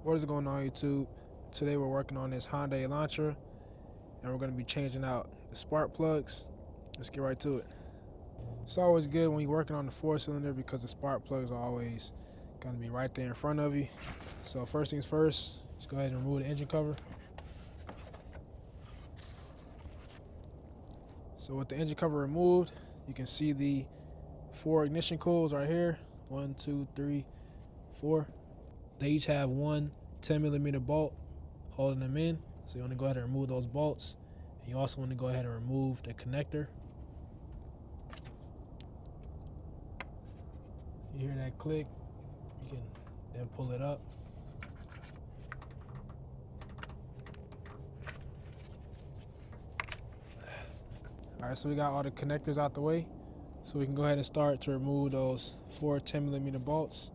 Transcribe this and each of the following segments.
What is going on, YouTube? Today we're working on this Hyundai Elantra and we're going to be changing out the spark plugs. Let's get right to it. It's always good when you're working on the 4-cylinder because the spark plugs are always going to be right there in front of you. So first things first, let's go ahead and remove the engine cover. So with the engine cover removed, you can see the 4 ignition coils right here. 1, 2, 3, 4. They each have one 10mm bolt holding them in. So you want to go ahead and remove those bolts. And you also want to go ahead and remove the connector. You hear that click, you can then pull it up. Alright, so we got all the connectors out the way. So we can go ahead and start to remove those 4 10mm bolts.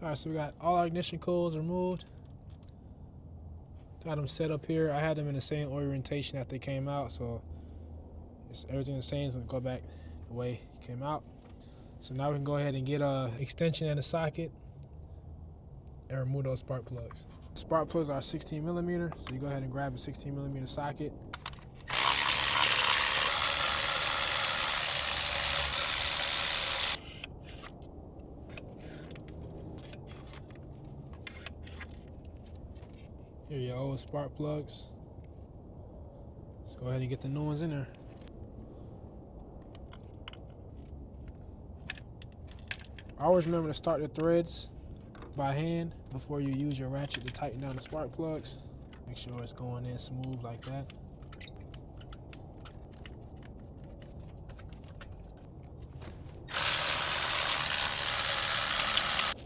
Alright, so we got all our ignition coils removed. Got them set up here. I had them in the same orientation that they came out, so everything the same is going to go back the way it came out. So now we can go ahead and get a extension and a socket and remove those spark plugs. Spark plugs are 16mm, so you go ahead and grab a 16mm socket. Here are your old spark plugs. Let's go ahead and get the new ones in there. Always remember to start the threads by hand before you use your ratchet to tighten down the spark plugs. Make sure it's going in smooth like that.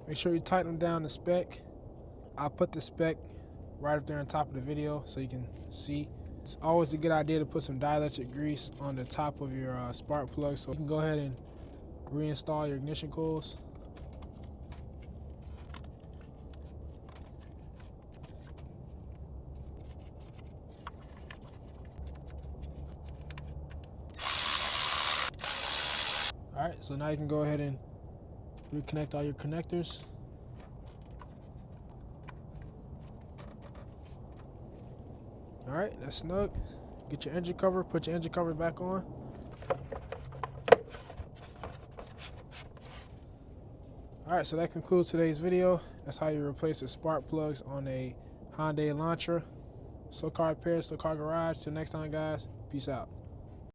Make sure you tighten them down to spec. I'll put the spec right up there on top of the video so you can see. It's always a good idea to put some dielectric grease on the top of your spark plug so you can go ahead and reinstall your ignition coils. Alright, so now you can go ahead and reconnect all your connectors. Alright, that's snug. Get your engine cover, put your engine cover back on. Alright, so that concludes today's video. That's how you replace the spark plugs on a Hyundai Elantra. So Car Repair, So Car Garage. Till next time, guys. Peace out.